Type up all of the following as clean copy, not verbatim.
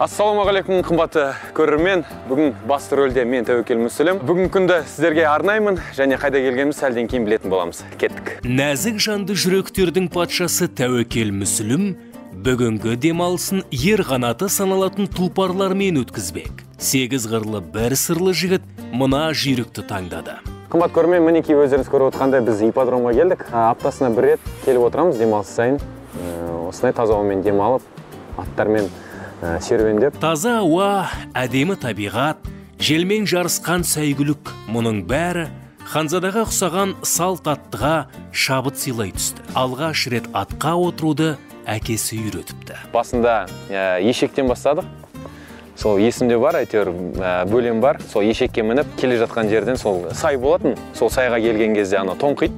Ассалаумағалейкум қымбатты көрермен. Бүгін басты рөлде мен Тәуекел Мүсілім. Бүгін күнді сіздерге арнаймын және қайда келгеніміз сәлден кейін білетін боламыз. Кеттік. Нәзік жанды жүректердің патшасы Тәуекел Мүсілім бүгінгі демалысын ер қанаты саналатын тұлпарлармен өткізбек. 8 қырлы бір сырлы жігіт мына жүйрікті таңдады. Қымбат көрермен, мінекей өздеріңіз көріп отқандай біз ипподромға келдік. Аптасына бір рет келіп отырамыз демалыс сайын. Осындай таза ауамен демалып, аттармен серуендеп. Таза ауа, әдемі табиғат, желмен жарысқан сәйгүлік, мұның бәрі Ханзадаға ұқсаған салт аттыға шабыт сыйлай түсті. Алғаш рет атқа отыруды әкесі үйретіпті. Басында ешектен бастадық. Сол есімде бар, әйтеуір бөлем бар. Сол ешекке мініп келе жатқан жерден сол сай болатын. Сол сайға келген кезде ана тоңқиды.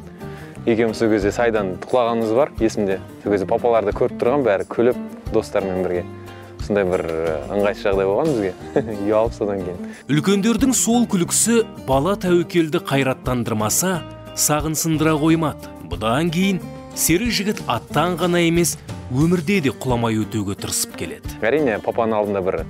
Екеуміз сол кезде сайдан құлағанымыз бар, есімде. Сол кезде папаларды көріп тұрған, бәрі күліп, достармен бірге. Сондай бір ыңғайсыз жағдай болған бізге. Ұялып содан кейін. Үлкендердің сол күлкісі бала Тәуекелді қайраттандырмаса, сағынсындыра қоймады. Бұдан кейін сері жігіт аттан ғана емес, өмірде де құламай өтуге тырысып келеді. Әрине, папаның алдында бір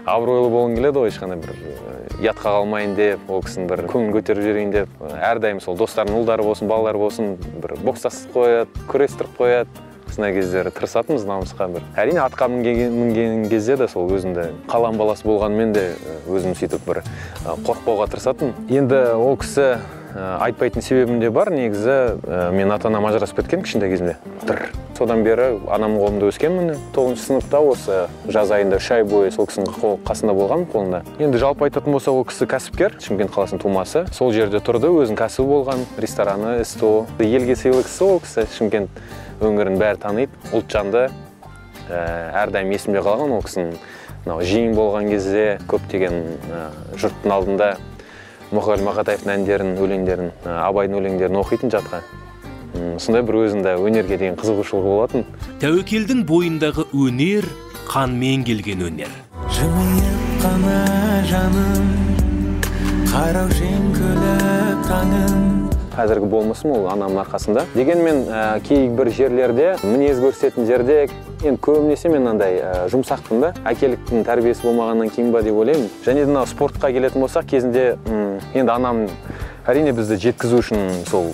абыройлы болғым келеді, ешқандай бір ятқа қалмайын деп, ол кісінің бір көңіл көтеріп жүрейін деп, әрдайым сол достардың ұлдары болсын, балалары болсын, бір бокстасып қояды, күрестіріп қояды. Осындай кездері тырысатынбыз намысқа бір. Әрине атқа мінген кезде де сол өзімді қалам баласы болғанмен де өзім сөйтіп бір қорықпауға тырысатын. Енді ол кісі айтпайтын себебім де бар. Негізі мен ата-анам ажырасып кеткен кішкентай кезімде. Содан бері анамның қолында өскенмін. 9 сыныпта осы жаз айында 3 ай бойы сол кісінің қасында болған қолында. Енді жалпы айтатын болса, ол кісі кәсіпкер, Шымкент қаласының тумасы. Сол жерде тұрды, өзінің кәсібі болған, рестораны, СТО. Елге сыйлы кісі ол кісі, Шымкент өңірін бәрі таниды, ұлтжанды, әрдайым есімде қалған ол кісінің жиын болған кезде көптеген жұрттың алдында Мұқағали Мақатаевтың әндерін, өлеңдерін, Абайдың өлеңдерін оқитын жатқа. Сондай бір өзінде өнерге деген қызығушылығы болатын. Тәуекелдің бойындағы өнер қанмен келген өнер. Жымиып қана жаным, қарау күліп таңым. Қазіргі болмысым ол анамның арқасында. Дегенмен кейбір жерлерде, мінез көрсететін жерде, енді көбінесе мен андай жұмсақпын да, әкеліктің тәрбиесі болмағаннан кейін ба деп ойлаймын. Және де спортқа келетін болсақ, кезінде енді анам әрине бізді жеткізу үшін сол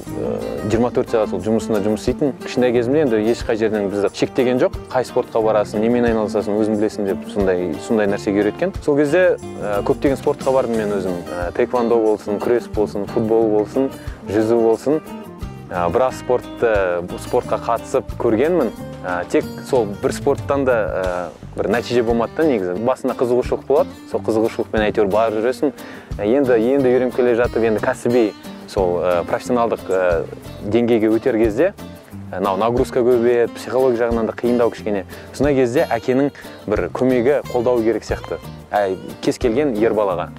24 сағат сол жұмысында жұмыс істейтін. Кішкентай кезімде енді ешқай жерден бізді шектеген жоқ. Қай спортқа барасың, немен айналысасың, өзің білесің деп сондай нәрсеге үйреткен. Сол кезде көптеген спортқа бардым мен өзім. Таэквондо болсын, күрес болсын, футбол болсын, жүзу болсын. Біраз спортқа қатысып көргенмін. Тек сол бір спорттан да бір нәтиже болмады да негізі. Басында қызығушылық болады, сол қызығушылықпен әйтеуір барып жүресің. Енді үйреніп келе жатып, енді кәсіби сол профессионалдық деңгейге өтер кезде нагрузка көбейеді, психология жағынан да қиындау кішкене. Сондай кезде әкенің бір көмегі, қолдауы керек сияқты. Кез келген ер балаға.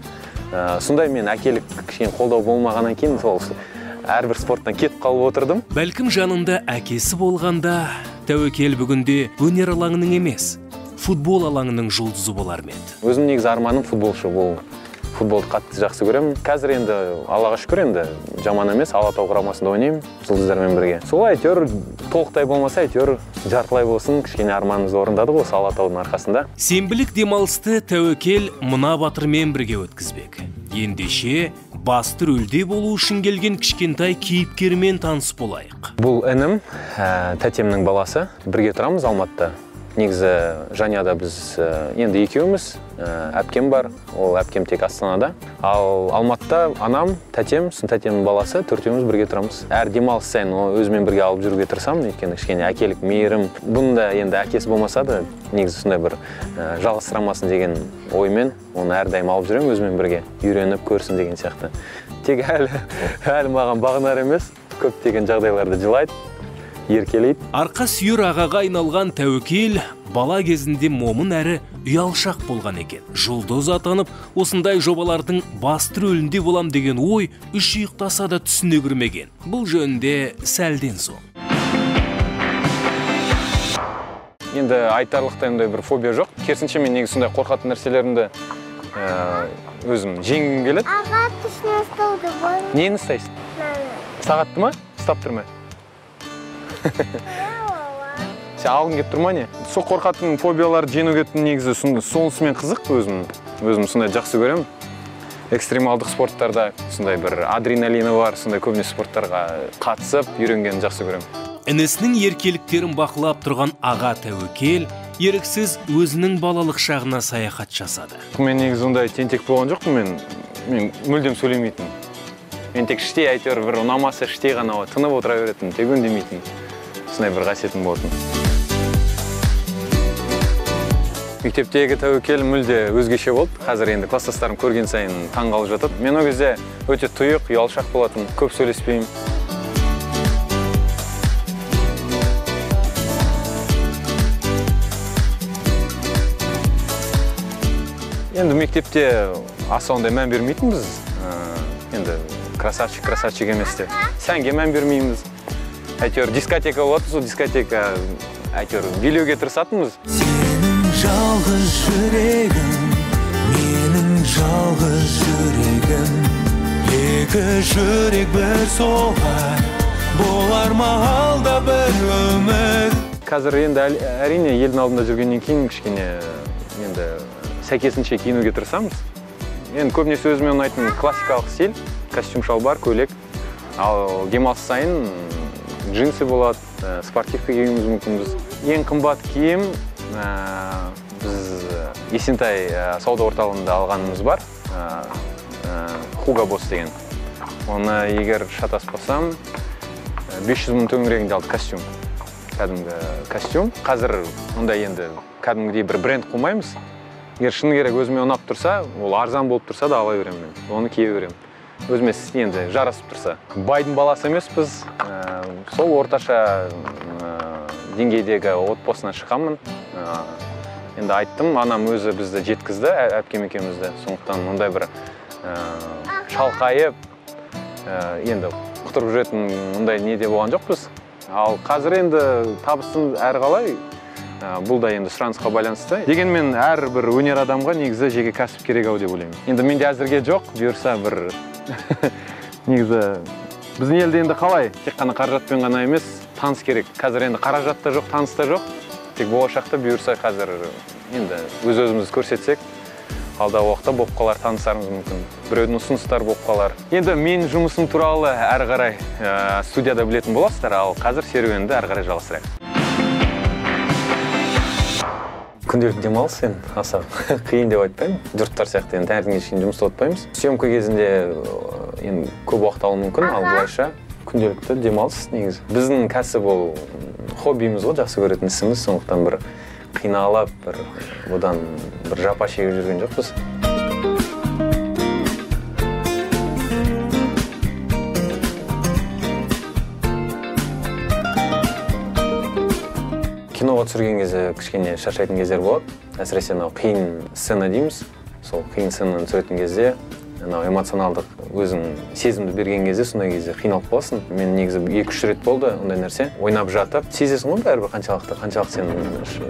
Сондай мен әкелік кішкене қолдау болмағаннан кейін сол әрбір спорттан кетіп қалып отырдым. Бәлкім жанында әкесі болғанда Тәуекел бүгінде өнер алаңының емес, футбол алаңының жұлдызы болар ме еді? Өзім негізі арманым футболшы болу. Футболды қатты жақсы көремін. Қазір енді Аллаға шүкір енді жаман емес, Алатау құрамасында ойнаймын жұлдыздармен бірге. Солай әйтеуір толықтай болмаса, әйтеуір жартылай болсын, кішкене арманымызды орындадық осы Алатаудың арқасында. Сенбілік демалысты Тәуекел мына батырмен бірге өткізбек. Ендеше басты рөлде болу үшін келген кішкентай кейіпкермен таныс болайық. Бұл інім, тәтемнің баласы. Бірге тұрамыз Алматыда. Негізі жанұяда біз енді екеуміз, әпкем бар, ол әпкем тек Астанада. Ал Алматыда анам, тәтем, тәтемнің баласы, төртеуміз бірге тұрамыз. Әр демалыс сайын өзімен бірге алып жүруге тырысамын, өйткені кішкене әкелік мейірім. Бұнда енді әкесі болмаса да, негізі сондай бір жалғастырамасын деген оймен, оны әрдайым алып жүремін өзімен бірге, үйреніп көрсін деген сияқты. Тек әлі маған бағынар емес, көптеген жағдайларды жылайды. Еркелейді. Арқа сүйер ағаға айналған Тәуекел бала кезінде момын әрі ұялшақ болған екен. Жұлдыз атанып, осындай жобалардың басты рөлінде болам деген ой үш иықтаса да түсіне кірмеген. Бұл жөнінде сәлден соң. Енді айтарлықтай бір фобия жоқ. Керісінше мен негізі сондай қорқатын нәрселерімді өзім жеңгім келеді. Аға түсіне ұстауды бол. Нені ұстайсың? Сағатты ма? Ұстап тұрма? немесе алғым келіп тұрма не? Сол қорқатын фобияларды жеңуге негізі сонысымен қызық өзім сондай жақсы көремін. Экстремалдық спорттарда сондай бір адреналині бар, сондай көбіне спорттарға қатысып, үйренгенін жақсы көремін. Інісінің еркеліктерін бақылап тұрған аға Тәуекел еріксіз өзінің балалық шағына саяхат жасады. Мен негізі ондай тентек болған жоқпын, мен мүлдем сөйлемейтін. Мен тек іштей әйтеуір бір ұнамаса іштей ғана тынып отыра беретін, тек үндемейтін. Сондай бір қасиетім болатын. Мектептегі Тәуекел мүлде өзгеше болды. Қазір енді класстастарым көрген сайын таң қалып жатады. Мен ол кезде өте тұйық, ұялшақ болатын, көп сөйлеспеймін. Енді мектепте аса ондай мән бермейтінбіз. Енді красавчик емес деп. Сәнге мән бермейміз. Әйтеуір дискотека болады, сол дискотека әйтеуір билеуге тырысатынбыз. Сенің жалғыз жүрегім, менің жалғыз жүрегім, екі жүрек бір соғар, болар ма алда бір өмір. Қазір енді әрине елдің алдында жүргеннен кейін кішкене енді сәйкесінше киінуге тырысамыз. Енді көбінесе өзіме ұнайтын классикалық стиль, костюм, шалбар, көйлек. Ал демалыс сайын джинсы болады, спортивка киюіміз мүмкінбіз. Ең қымбат киім біз Есентай сауда орталығында алғанымыз бар. Hugo Boss деген. Оны егер шатаспасам 500 мың төңірегінде алды костюм. Кәдімгі костюм. Қазір ондай енді кәдімгідей бір бренд қоймаймыз. Егер шыны керек өзіме ұнап тұрса, ол арзан болып тұрса да ала беремін. Оны кие беремін. Өзіме енді жарасып тұрса. Байдың баласы емеспіз. Сол орташа деңгейдегі отбасынан шыққанмын. Енді айттым, анам өзі бізді жеткізді, әпкем екеумізді. Сондықтан мұндай бір шалқайып, енді құтырып жүретін мұндай неде болған жоқпыз. Ал қазір енді табысым әрі қалай. Бұл да енді сұранысқа байланысты. Дегенмен әрбір өнер адамға негізі жеке кәсіп керек ау деп ойлаймын. Енді менде әзірге жоқ, бұйырса бір негізі біздің елде енді қалай? Тек қана қаражатпен ғана емес, таныс керек. Қазір енді қаражат та жоқ, таныс та жоқ. Тек болашақта бұйырса қазір енді өз-өзімізді көрсетсек, алдағы уақытта болып қалар, танысарымыз мүмкін. Біреудің ұсыныстар болып қалар. Енді мен жұмысым туралы әрі қарай студияда білетін боласыздар, ал қазір серуенді әрі қарай жалғастырайық. Күнделік демалыс енді аса қиын деп айтпаймын. Жұрттар сияқты енді таңертеңге шейін жұмыста отпаймыз. Съемка кезінде енді көп уақыт алуы мүмкін, ал былайша күнделікті демалыс негізі. Біздің кәсіп ол хоббиміз ғой, жақсы көретін ісіміз, сондықтан бір қиналып, бұдан бір жапа шегіп жүрген жоқпыз. Киноға түсірген кезде кішкене шаршайтын кездер болады. Әсіресе қиын сцена дейміз. Сол қиын сценаны түсіретін кезде эмоционалдық өзің сезімді берген кезде, сондай кезде қиналып қаласың. Мен негізі 2-3 рет болды ондай нәрсе. Ойнап жатып, сезесің ғой бәрібір қаншалықты сен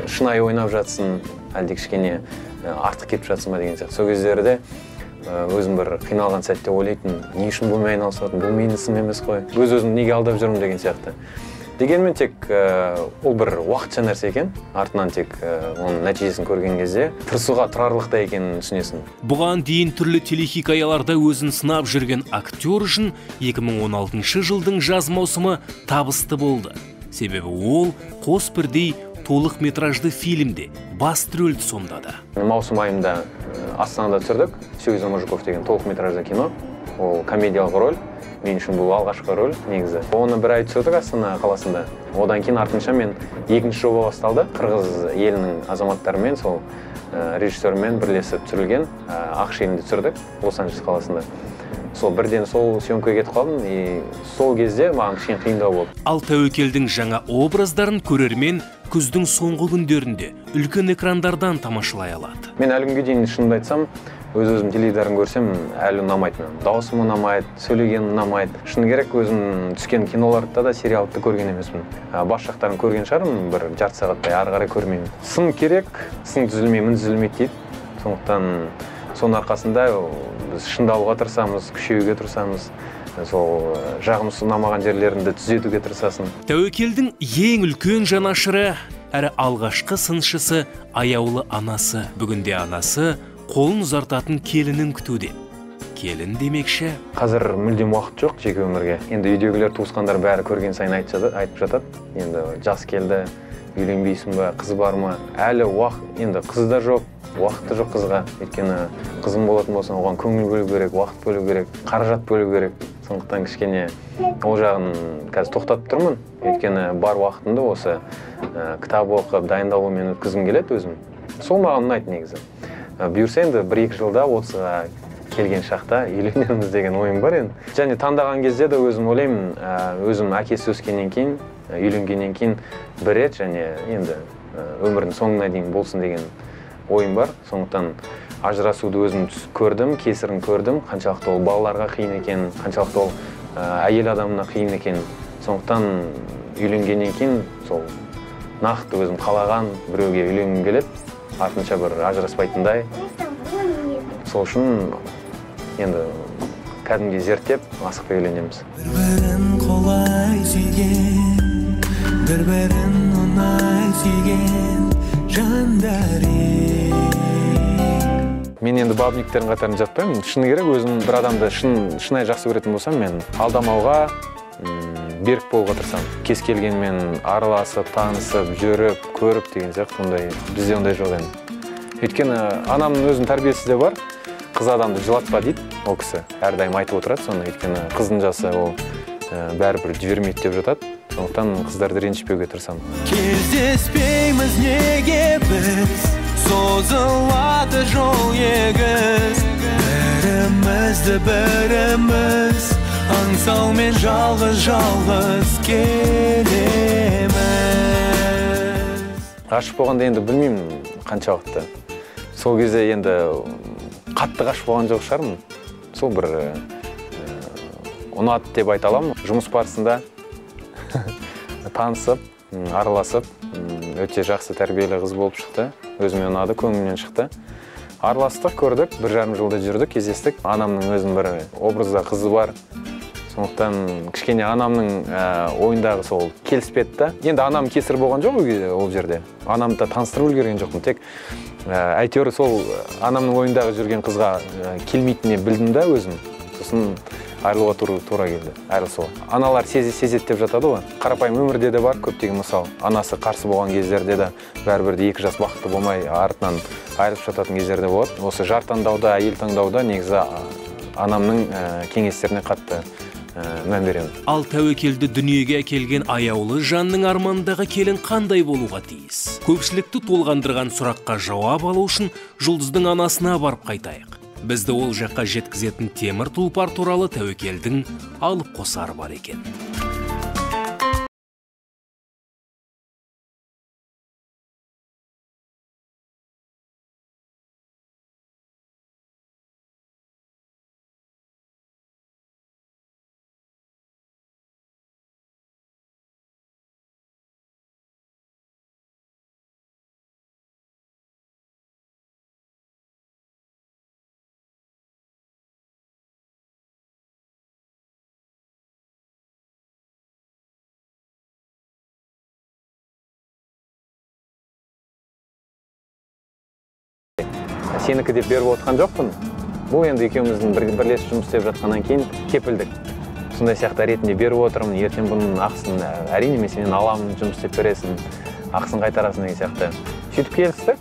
шынайы ойнап жатсың, әлде кішкене артық кетіп жатсың ба деген сияқты. Сол кездерде өзім бір қиналған сәтте ойлайтын, не үшін бұнымен айналысатын, бұл менің ісім емес қой. Өз-өзімді неге алдап жүрмін деген сияқты. Дегенмен тек ол бір уақытша нәрсе екен, артынан тек оның нәтижесін көрген кезде тырысуға тұрарлықта екенін түсінесің. Бұған дейін түрлі телехикаяларда өзін сынап жүрген актер үшін 2016 жылдың жаз маусымы табысты болды. Себебі ол қос бірдей толық метражды фильмде басты рөлді сомдады. Маусым айында Астанада түсірдік, Сергей Мужиков деген толық метражды кино. Ол комедиялық роль. Мен үшін бұл алғашқы роль негізі. Оны бір ай түсірдік Астана қаласында. Одан кейін артынша мен екінші жоба басталды. Қырғыз елінің азаматтарымен, сол режиссермен бірлесіп түсірілген Ақш елінде түсірдік, Лос-Анджелес қаласында. Сол бірден сол съемкаға кетіп қалдым, и сол кезде маған кішкене қиындау болды. Ал Тәуекелдің жаңа образдарын көрермен күздің соңғы күндерінде үлкен экрандардан тамашалай алады. Мен әлі күнге дейін шынымды айтсам, өз-өзім теледидарын көрсем әлі ұнамайды мен. Дауысым ұнамайды, сөйлеген ұнамайды. Шыны керек, өзім түскен киноларда да сериалды көрген емеспін. Бас жақтарын көрген шығармын, бір жарты сағаттай ары қарай көрмеймін. Сын керек, сын түзілмей, мін түзілмейді дейді. Сондықтан соның арқасында біз шыңдалуға тырысамыз, күшеуге тырысамыз. Сол жағымыз ұнамаған жерлерінде түзетуге тырысасың. Тәуекелдің ең үлкен жанашыры әрі алғашқы сыншысы аяулы анасы. Бүгінде анасы қолын ұзартатын келінін күтуде. Келін демекші. Қазір мүлдем уақыт жоқ жеке өмірге. Енді үйдегілер, туысқандар бәрі көрген сайын айтып жатады. Енді жас келді, үйленбейсің ба, қыз бар ма? Әлі енді қыз да жоқ, уақыты жоқ қызға. Өйткені қызым болатын болса, оған көңіл бөлу керек, уақыт бөлу керек, қаражат бөлу керек. Сондықтан кішкене ол жағын қазір тоқтатып тұрмын. Өйткені бар уақытымды осы кітап оқып, дайындалумен өткізгім келеді өзім. Сол маған ұнайды негізі. Бұйырса енді 1-2 жылда 30-ға келген шақта үйленеміз деген ойым бар енді. Және таңдаған кезде де өзім ойлаймын, өзім әкесі өскеннен кейін, үйленгеннен кейін бір рет және енді өмірдің соңына дейін болсын деген ойым бар. Сондықтан ажырасуды өзім көрдім, кесірін көрдім, қаншалықты ол балаларға қиын екен, қаншалықты ол әйел адамына қиын екен. Сондықтан үйленгеннен кейін сол нақты өзім қалаған біреуге үйленгім келеді, артынша бір ажыраспайтындай. Сол үшін енді кәдімгі зерттеп, асықпай үйленеміз. Бір-бірін қолай сүйген, бір-бірін ұнай сүйген жандар ек. Мен енді бабниктердің қатарына жатпаймын. Шыны керек, өзім бір адамды шынайы жақсы көретін болсам, мен алдамауға, берік болуға тырысамын. Кез келгенмен араласып, танысып, жүріп, көріп деген сияқты ондай, бізде ондай жоқ енді. Өйткені анамның өзінің тәрбиесі де бар. Қыз адамды жылатпа дейді, ол кісі әрдайым айтып отырады соны. Өйткені қыздың жасы ол бәрібір жібермейді деп жатады. Сондықтан қыздарды ренжітпеуге тырысамын. Кездеспейміз неге біз, созылады жол егіз. Бірімізді біріміз аңсаумен жалғыз келеміз. Ғашық болғанда енді білмеймін қаншалықты. Сол кезде енді қатты ғашық болған жоқ шығармын. Сол бір ұнады деп айта аламын. Жұмыс барысында танысып, араласып, өте жақсы тәрбиелі қыз болып шықты. Өзіме ұнады, көңілімнен шықты. Араластық, көрдік, 1,5 жылда жүрдік, кездестік. Анамның өзінің бір образда қызы бар. Сондықтан кішкене анамның ойындағы сол келіспеді да. Енді анам кесір болған жоқ ол жерде. Анамды да таныстырып үлгерген жоқпын. Тек әйтеуір сол анамның ойындағы жүрген қызға келмейтініне білдім да өзім. Сосын айырылуға тура келді. Айырылысуға. Аналар сезеді деп жатады ғой. Қарапайым өмірде де бар көптеген мысал. Анасы қарсы болған кездерде де бәрібір де 2 жас бақытты болмай артынан айырылып жататын кездерде болады. Осы жар таңдауда, әйел таңдауда негізі анамның кеңестеріне қатты мән беремін. Ал тәуекелді дүниеге әкелген аяулы жанның арманындағы келін қандай болуға тиіс? Көпшілікті толғандырған сұраққа жауап алу үшін Жұлдыздың анасына барып қайтайық. Бізді ол жаққа жеткізетін темір тұлпар туралы тәуекелдің алып қосары бар екен. Сенікі деп беріп отқан жоқпын. Бұл енді екеуміздің бірлесіп жұмыс істеп жатқаннан кейін кепілдік. Сондай сияқты ретінде беріп отырмын. Ертең бұның ақысын әрине мен сенен аламын, жұмыс істеп бересің, ақысын қайтарасың деген сияқты. Сөйтіп келістік.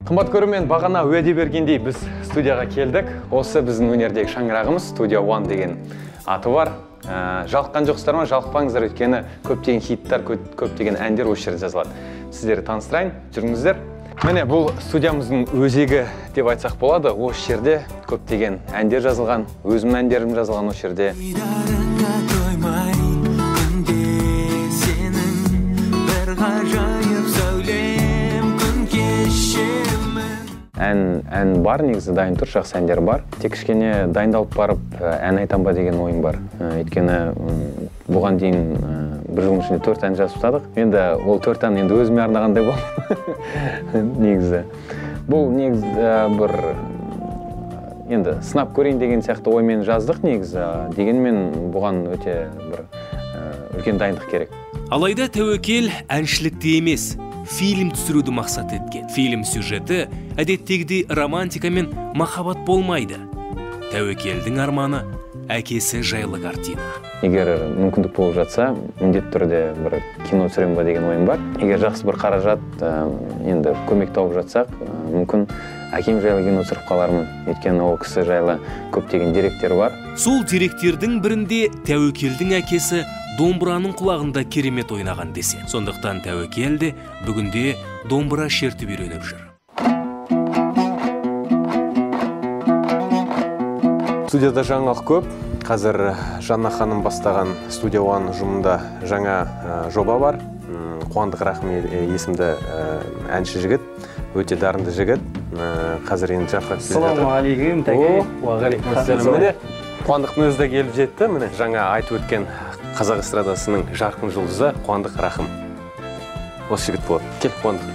Қымбат көрермен, бағана уәде бергендей біз студияға келдік. Осы біздің өнердегі шаңырағымыз Studio One деген аты бар. Жалыққан жоқсыздар ма? Жалықпаңыздар, өйткені көптеген хиттар, көптеген әндер осы жерде жазылады. Сіздерді таныстырайын, жүріңіздер. Міне бұл студиямыздың өзегі деп айтсақ болады. Осы жерде көптеген әндер жазылған, өзімнің әндерім жазылған осы жерде. Ән бар, негізі дайын тұр, жақсы әндер бар. Тек кішкене дайындалып барып ән айтам ба деген ойым бар. Өйткені бұған дейін бір жылдың ішінде 4 ән жазып тастадық. Енді ол 4 ән енді өзіме арнағандай болды. Негізі. Бұл негізі бір енді сынап көрейін деген сияқты оймен жаздық негізі. Дегенмен бұған өте бір үлкен дайындық керек. Алайда Тәуекел әншілікте емес, фильм түсіруді мақсат еткен. Фильм сюжеті әдеттегідей романтика мен махаббат болмайды. Тәуекелдің арманы әкесі жайлы картина. Егер мүмкіндік болып жатса, міндетті түрде бір кино түсірем ба деген ойым бар. Егер жақсы бір қаражат, енді көмек тауып жатсақ, мүмкін әкем жайлы кино түсіріп қалармын. Өйткені ол кісі жайлы көптеген деректер бар. Сол деректердің бірінде Тәуекелдің әкесі домбыраның құлағында керемет ойнаған десе. Сондықтан Тәуекел де бүгінде домбыра шертіп үйреніп жүр. Студияда жаңалық көп. Қазір Жанна ханым бастаған Студия One ұжымында жаңа жоба бар. Қуандық Рахым есімді әнші жігіт, өте дарынды жігіт. Қазір енді жаққа келіп жатыр. Ассалаумағалейкум, тәке. Уағалейкум. Қуандықтың өзі де келіп жетті. Міне жаңа айтып өткен қазақ эстрадасының жарқын жұлдызы Қуандық Рахым. Осы жігіт болады. Кел, Қуандық.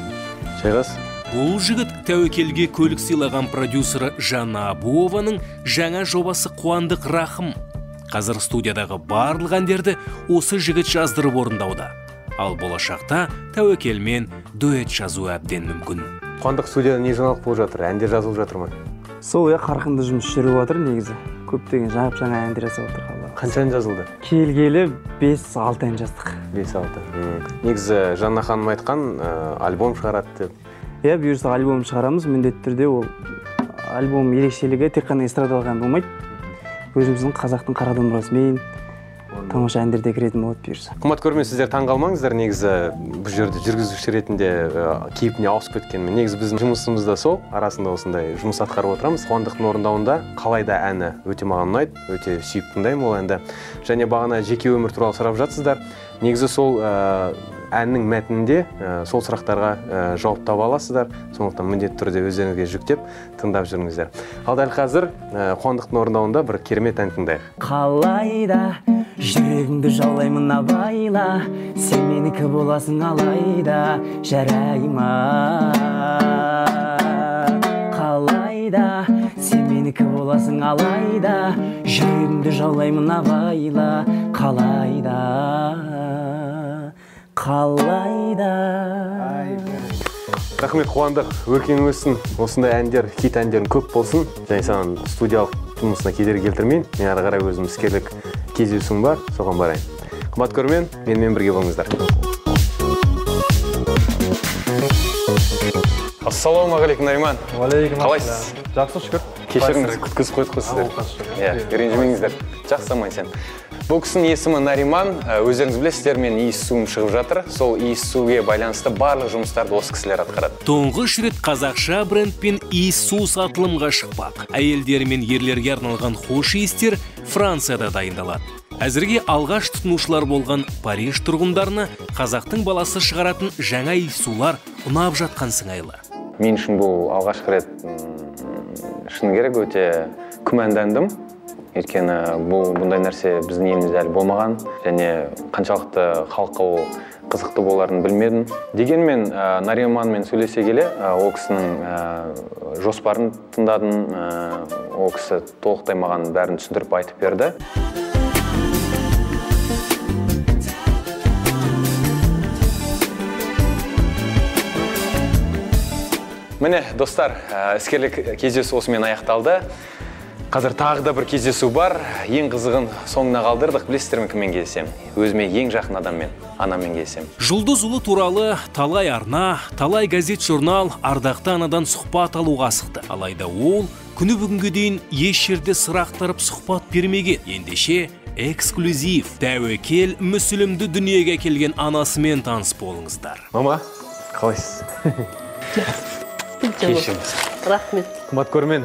Шайғас. Бұл жігіт Тәуекелге көлік сыйлаған продюсері Жанна Абуованың жаңа жобасы Қуандық Рахым. Қазір студиядағы барлық әндерді осы жігіт жаздырып орындауда. Ал болашақта Тәуекелмен дуэт жазу әбден мүмкін. Қуандық, студияда не жаңалық болып жатыр? Әндер жазылып жатыр ма? Сол қарқынды жұмыс жүріп жатыр негізі. Көптеген жаңа әндер жазып жатыр. Қанша ән жазылды? Келгелі 5-6 ән жаздық. 5-6. Негізі Жанна ханым айтқан альбом шығарады деп. Бұйырса альбом шығарамыз, міндетті түрде ол альбом ерекшелігі тек қана эстрадалық ән болмайды. Өзіміздің қазақтың қара домбырасымен тамаша әндерде кіретін болады бұйырса. Қымбат көрермендер, таңғалмаңыздар, негізі бұл жерде жүргізуші ретінде кейпіне ауысып кеткенмін. Негізі біздің жұмысымызда сол, арасында осындай жұмыс атқарып отырамыз. Қуандықтың орындауында қалайда әні өте маған ұнайды, өте сүйіп тыңдаймын ол әнді. Және бағана жеке өмір туралы сұрап жатсыздар. Негізі сол әннің мәтінінде сол сұрақтарға жауап таба аласыздар. Сондықтан міндетті түрде өздеріңізге жүктеп тыңдап жүріңіздер. Ал дәл қазір Қуандықтың орындауында бір керемет ән тыңдайық. Қалайда жүрегіңді жаулаймын абайла, сен менікі боласың алайда, жарайма. Қалайда сен менікі боласың алайда, жүрегіңді жаулаймын абайла, қалайда. Рахмет, Қуандық, өркең өссін, осындай әндер, хит әндерін көп болсын. Және саған студиялық жұмысына кедергі келтірмейін. Мен ары қарай өзім іскерлік кездесуім бар, соған барайын. Қымбат көрермен, менімен бірге болыңыздар. Ассалаумағалейкум, Нариман. Қалайсыз? Жақсы, шүкір. Кешіріңіз, күткізіп қойдық сіздер. Ренжімеңіздер. Жақсы аман сен. Бұл кісінің есімі Нариман. Өздеріңіз білесіздер, мен иіс суым шығып жатыр. Сол иіс суге байланысты барлық жұмыстарды осы кісілер атқарады. Тұңғыш рет қазақша брендпен иіс су сатылымға шықпақ. Әйелдер мен ерлерге арналған хош иістер Францияда дайындалады. Әзірге алғаш тұтынушылар болған Париж тұрғындарына қазақтың баласы шығаратын жаңа иіс сулар ұнап жатқан сыңайлы. Мен үшін бұл алғашқы рет шыны керек өте күмәндандым. Өйткені бұндай нәрсе біздің елімізде әлі болмаған және қаншалықты халыққа ол қызықты боларын білмедім. Дегенмен Нариманмен сөйлесе келе, ол кісінің жоспарын тыңдадым. Ол кісі толықтай маған бәрін түсіндіріп айтып берді. Міне, достар, іскерлік кездесу осымен аяқталды. Қазір тағы да бір кездесу бар. Ең қызығын соңына қалдырдық. Білесіздер ме кіммен кездесем? Өзіме ең жақын адаммен, анаммен кездесем. Жұлдыз ұлы туралы талай арна, талай газет журнал ардақты анадан сұхбат алуға асықты. Алайда ол күні бүгінге дейін еш жерде сыр ақтарып сұхбат бермеген. Ендеше эксклюзив. Тәуекел мүсілімді дүниеге келген анасымен таныс болыңыздар. Мама, қалайсыз? Кешіріңіз. Рахмет. Қымбат көрермен,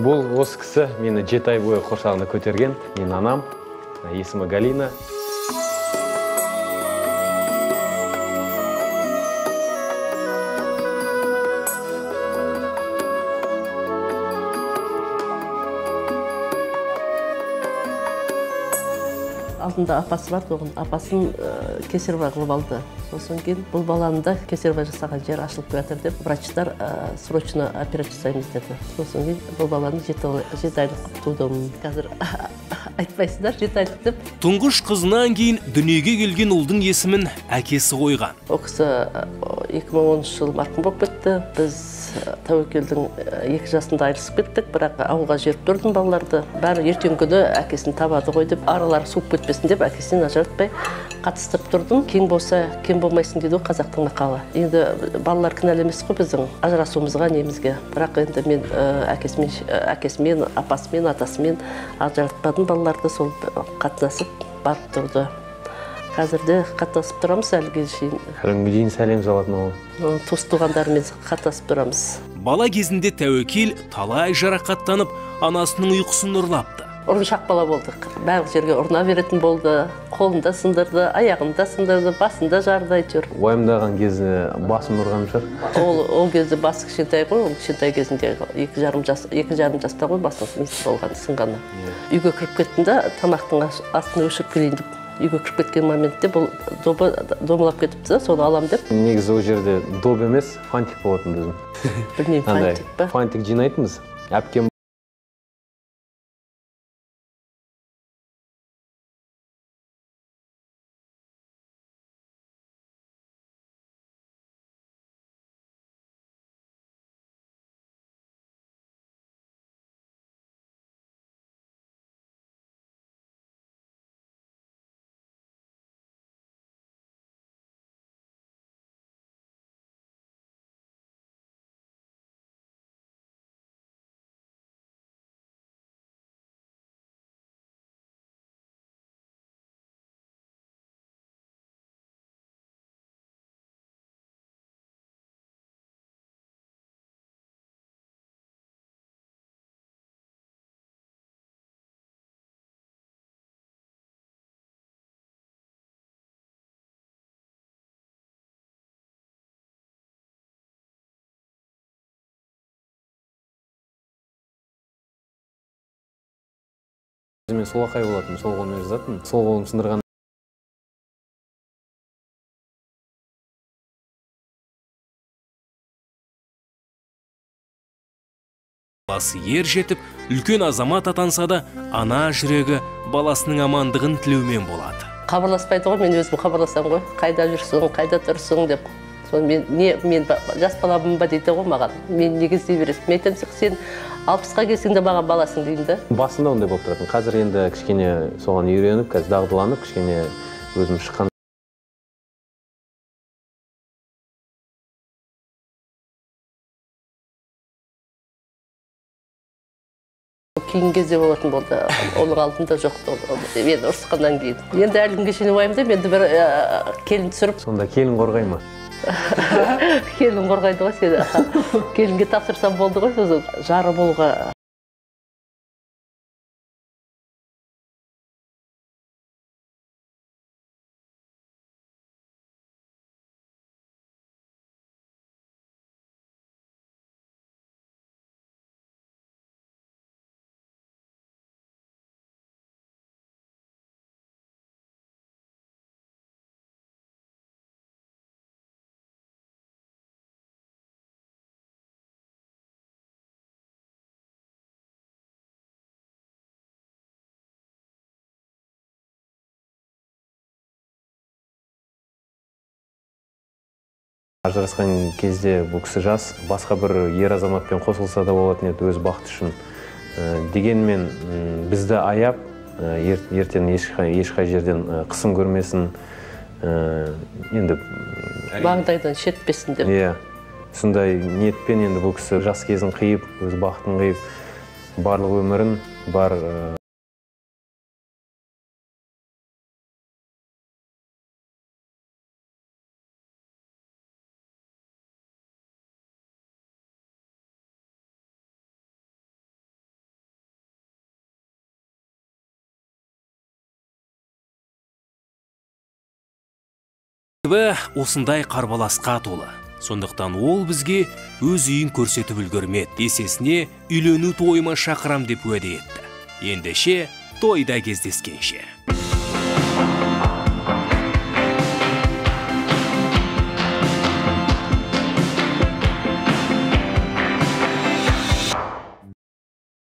бұл осы кісі мені 7 ай бойы құрсағында көтерген. Мен анам, есімі Галина. Алдында апасы бар, апасын кесарево қылып алды. Сосын кейін бұл баланы да кесарево жасаған жер ашылып жатыр деп, врачтар срочно операция жасаймыз деді. Сосын кейін бұл баланы 7 айлық тудым. Қазір айтпайсыңдар, жет айт деп. Тұңғыш қызынан кейін дүниеге келген ұлдың есімін әкесі қойған. Ол кісі 2010 жылы марқұм болып кетті. Біз Тәуекелдің 2 жасында айырылысып кеттік, бірақ ауылға жеріп тұрдым балаларды. Бәрі ертең күні әкесін табады ғой деп, аралары суып кетпесін деп, әкесінен ажыратпай қатыстырып тұрдым. Кең болса, кем болмайсың дейді ғой қазақтың мақалы. Енді балалар кінәлі емес қой біздің ажырасуымызға, немізге. Бірақ енді мен әкесімен, апасымен, атасымен ажыратпадым балаларды, сол қатынасып барып тұрды. Қазірде қатынасып тұрамыз әліге шейін. Әлі дейін сәлем жалатын ол. Туыс туғандарымен қатынасып тұрамыз. Бала кезінде Тәуекел талай жарақаттанып, анасының ұйқысын ұрлапты. Ұрыншақ бала болдық. Барлық жерге ұрына беретін болды. Қолында сындырды, аяғында сындырды, басында жарды әйтеуір. Уайымдаған кезде басым ұрған шығар. Ол кезде басы кішкентай ғой, ол кішкентай кезінде 2,5 жаста ғой басының болған, сынғаны. Үйге кіріп кеттім да, тамақтың астын өшіріп келейін деп. Үйге кіріп кеткен моментте бұл добы домалап кетіпті, соны алам деп. Негізі ол жерде доб емес, фантик болатын біздің. Білмеймін, фантик па? Фантик жинайтынбыз. Әпкем мен солақай болатын, сол қолмен жазатын. Сол қолым сындырған. Баласы ер жетіп, үлкен азамат атанса да, ана жүрегі баласының амандығын тілеумен болады. Хабарласпайды ғой, мен өзім хабарласам ғой. Қайда жүрсің, қайда тұрсың деп. Мен жас баламын ба дейді ғой маған. Мен неге іздей бересің? Мен айтамын, сен 60-қа келсең де маған баласың деймін да. Басында ондай болып тұратын. Қазір енді кішкене соған үйреніп, қазір дағдыланып, кішкене өзім шыққан. Кейін кезде болатын болды, оның алдында жоқ, мен ұрысқаннан кейін. Енді әлі күнге шейін уайымдаймын, енді бір келін түсіріп. Сонда келін қорғай ма? Келін қорғайды ғой сені. Келінге тапсырсам болды ғой, сосын жары болуға. Ажырасқан кезде бұл кісі жас, басқа бір ер азаматпен қосылса да болатын еді өз бақыты үшін. Дегенмен бізді аяп, ертең ешқай жерден қысым көрмесін, енді маңдайдан шетпесін деп. Иә, сондай ниетпен енді бұл кісі жас кезін қиып, өз бақытын қиып, барлық өмірін бар. Осындай қарбаласқа толы. Сондықтан ол бізге өз үйін көрсетіп үлгермеді. Есесіне үйлену тойыма шақырам деп уәде етті. Ендеше тойда кездескенше.